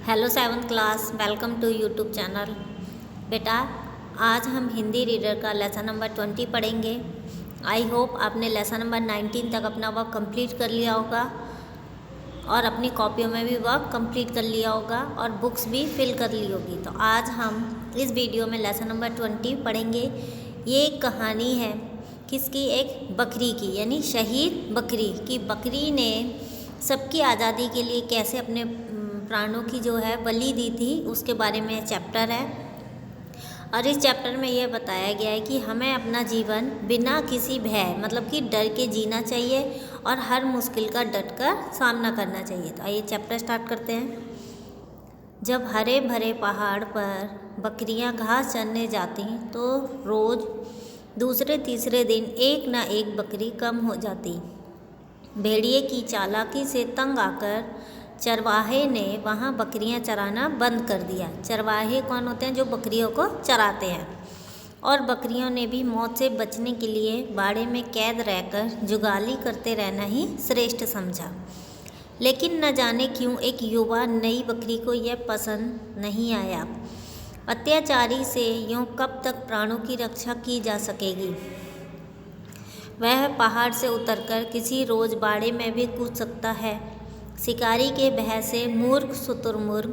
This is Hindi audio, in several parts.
Hello 7th class, welcome to YouTube channel. बेटा, आज हम हिंदी रीडर का लेसन नंबर 20 पढ़ेंगे। आई होप आपने लेसन नंबर 19 तक अपना वर्क कंप्लीट कर लिया होगा और अपनी कॉपियों में भी वर्क कंप्लीट कर लिया होगा और बुक्स भी फिल कर ली होगी। तो आज हम इस वीडियो में लेसन नंबर 20 पढ़ेंगे। ये एक कहानी है किसकी? एक बकरी की, यानी शहीद बकरी की। बकरी ने सबकी आज़ादी के लिए कैसे अपने प्राणों की जो है बलि दी थी, उसके बारे में चैप्टर है। और इस चैप्टर में यह बताया गया है कि हमें अपना जीवन बिना किसी भय मतलब कि डर के जीना चाहिए और हर मुश्किल का डट कर सामना करना चाहिए। तो आइए चैप्टर स्टार्ट करते हैं। जब हरे भरे पहाड़ पर बकरियां घास चरने जाती तो रोज़ दूसरे तीसरे दिन एक ना एक बकरी कम हो जाती। भेड़िए की चालाकी से तंग आकर चरवाहे ने वहाँ बकरियां चराना बंद कर दिया। चरवाहे कौन होते हैं? जो बकरियों को चराते हैं। और बकरियों ने भी मौत से बचने के लिए बाड़े में कैद रहकर जुगाली करते रहना ही श्रेष्ठ समझा। लेकिन न जाने क्यों एक युवा नई बकरी को यह पसंद नहीं आया। अत्याचारी से यूँ कब तक प्राणों की रक्षा की जा सकेगी? वह पहाड़ से उतरकर किसी रोज़ बाड़े में भी कूद सकता है। शिकारी के भय से मूर्ख शुतुरमुर्ग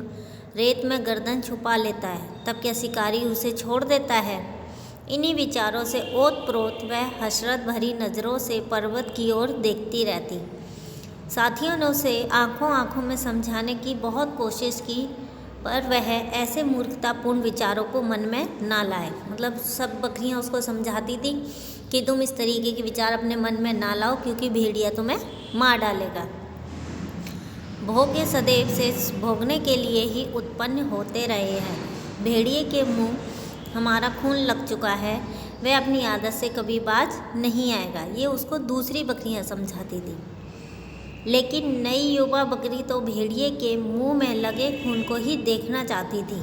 रेत में गर्दन छुपा लेता है, तब क्या शिकारी उसे छोड़ देता है? इन्हीं विचारों से ओत-प्रोत वह हसरत भरी नज़रों से पर्वत की ओर देखती रहती। साथियों ने उसे आंखों आंखों में समझाने की बहुत कोशिश की, पर वह ऐसे मूर्खतापूर्ण विचारों को मन में ना लाए। मतलब सब बकरियां उसको समझाती थी कि तुम इस तरीके के विचार अपने मन में ना लाओ, क्योंकि भेड़िया तुम्हें मार डालेगा। भोग ये सदैव से भोगने के लिए ही उत्पन्न होते रहे हैं। भेड़िए के मुंह हमारा खून लग चुका है, वह अपनी आदत से कभी बाज नहीं आएगा। ये उसको दूसरी बकरियां समझाती थी। लेकिन नई युवा बकरी तो भेड़िए के मुंह में लगे खून को ही देखना चाहती थी।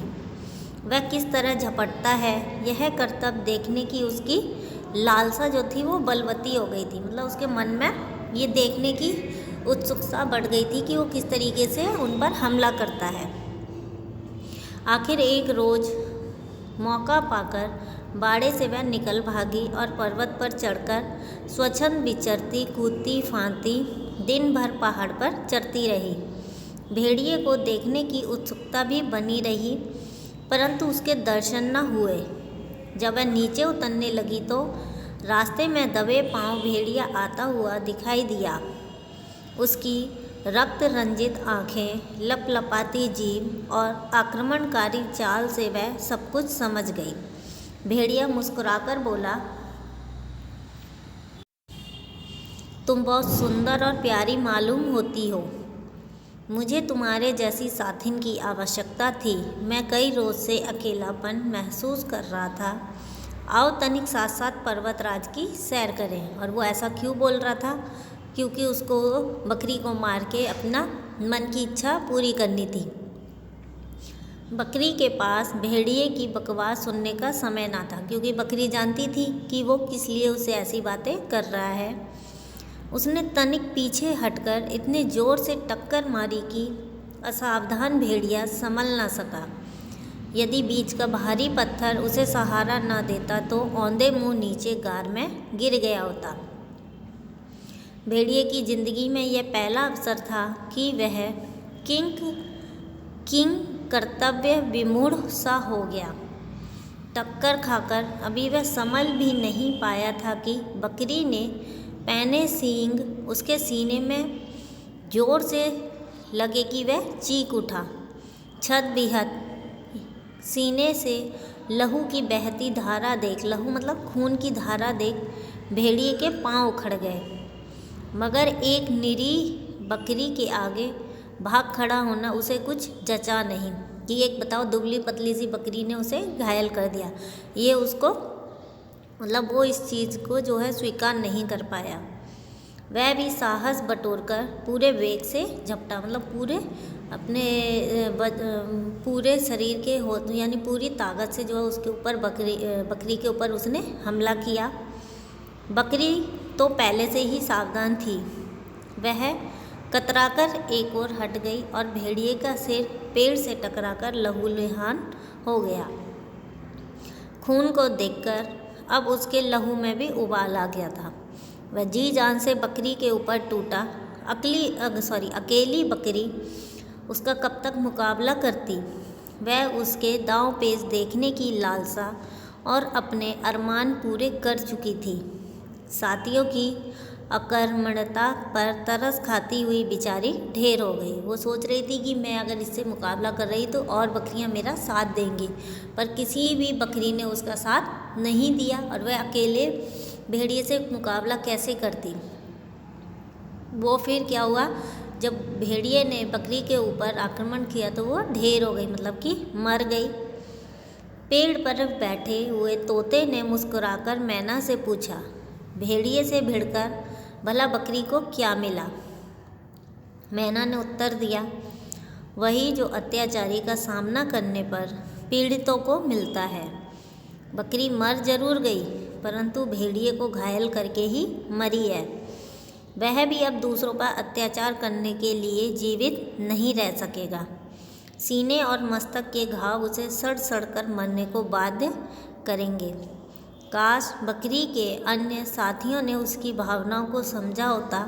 वह किस तरह झपटता है, यह करतब देखने की उसकी लालसा जो थी वो बलवती हो गई थी। मतलब उसके मन में ये देखने की उत्सुकता बढ़ गई थी कि वो किस तरीके से उन पर हमला करता है। आखिर एक रोज़ मौका पाकर बाड़े से वह निकल भागी और पर्वत पर चढ़कर स्वच्छंद विचरती कूदती फांदती दिन भर पहाड़ पर चढ़ती रही। भेड़िए को देखने की उत्सुकता भी बनी रही, परंतु उसके दर्शन न हुए। जब वह नीचे उतरने लगी तो रास्ते में दबे पांव भेड़िया आता हुआ दिखाई दिया। उसकी रक्त रंजित आँखें, लपलपाती जीभ और आक्रमणकारी चाल से वह सब कुछ समझ गई। भेड़िया मुस्कुराकर बोला, तुम बहुत सुंदर और प्यारी मालूम होती हो। मुझे तुम्हारे जैसी साथिन की आवश्यकता थी। मैं कई रोज़ से अकेलापन महसूस कर रहा था। आओ तनिक साथ साथ पर्वतराज की सैर करें। और वो ऐसा क्यों बोल रहा था? क्योंकि उसको बकरी को मार के अपना मन की इच्छा पूरी करनी थी। बकरी के पास भेड़िए की बकवास सुनने का समय ना था, क्योंकि बकरी जानती थी कि वो किस लिए उसे ऐसी बातें कर रहा है। उसने तनिक पीछे हटकर इतने ज़ोर से टक्कर मारी कि असावधान भेड़िया संभल ना सका। यदि बीच का भारी पत्थर उसे सहारा ना देता तो औंधे मुँह नीचे गार में गिर गया होता। भेड़िए की जिंदगी में यह पहला अवसर था कि वह किंग कर्तव्य विमूढ़ सा हो गया। टक्कर खाकर अभी वह संभल भी नहीं पाया था कि बकरी ने पैने सींग उसके सीने में जोर से लगे कि वह चीख उठा। छत बिहत सीने से लहू की बहती धारा देख, लहू मतलब खून की धारा देख भेड़िए के पांव उखड़ गए। मगर एक निरीह बकरी के आगे भाग खड़ा होना उसे कुछ जचा नहीं कि एक बताओ दुबली पतली सी बकरी ने उसे घायल कर दिया। ये उसको मतलब वो इस चीज़ को जो है स्वीकार नहीं कर पाया। वह भी साहस बटोरकर पूरे वेग से झपटा, मतलब पूरे अपने पूरे शरीर के हो यानी पूरी ताकत से जो है उसके ऊपर बकरी के ऊपर उसने हमला किया। बकरी तो पहले से ही सावधान थी। वह कतराकर एक ओर हट गई और भेड़िए का सिर पेड़ से टकराकर लहूलुहान हो गया। खून को देखकर अब उसके लहू में भी उबाल आ गया था। वह जी जान से बकरी के ऊपर टूटा। अकेली बकरी उसका कब तक मुकाबला करती। वह उसके दांव पेच देखने की लालसा और अपने अरमान पूरे कर चुकी थी। साथियों की अकर्मण्यता पर तरस खाती हुई बेचारी ढेर हो गई। वो सोच रही थी कि मैं अगर इससे मुकाबला कर रही तो और बकरियां मेरा साथ देंगी, पर किसी भी बकरी ने उसका साथ नहीं दिया और वह अकेले भेड़िए से मुकाबला कैसे करती। वो फिर क्या हुआ, जब भेड़िए ने बकरी के ऊपर आक्रमण किया तो वो ढेर हो गई, मतलब कि मर गई। पेड़ पर बैठे हुए तोते ने मुस्कुराकर मैना से पूछा, भेड़िए से भिड़कर भला बकरी को क्या मिला। मैना ने उत्तर दिया, वही जो अत्याचारी का सामना करने पर पीड़ितों को मिलता है। बकरी मर जरूर गई, परंतु भेड़िए को घायल करके ही मरी है। वह भी अब दूसरों पर अत्याचार करने के लिए जीवित नहीं रह सकेगा। सीने और मस्तक के घाव उसे सड़ सड़ कर मरने को बाध्य करेंगे। काश बकरी के अन्य साथियों ने उसकी भावनाओं को समझा होता।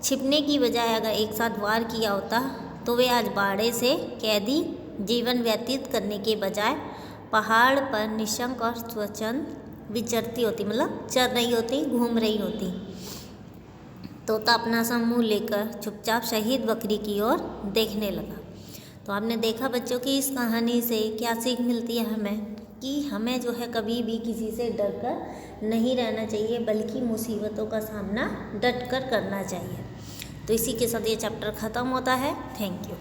छिपने की बजाय अगर एक साथ वार किया होता तो वे आज बाड़े से कैदी जीवन व्यतीत करने के बजाय पहाड़ पर निशंक और स्वच्छंद विचरती होती, मतलब चर रही होती, घूम रही होती। तोता अपना सा मुँह लेकर चुपचाप शहीद बकरी की ओर देखने लगा। तो आपने देखा बच्चों की इस कहानी से क्या सीख मिलती है हमें, कि हमें जो है कभी भी किसी से डर कर नहीं रहना चाहिए, बल्कि मुसीबतों का सामना डट कर करना चाहिए। तो इसी के साथ ये चैप्टर ख़त्म होता है। Thank you.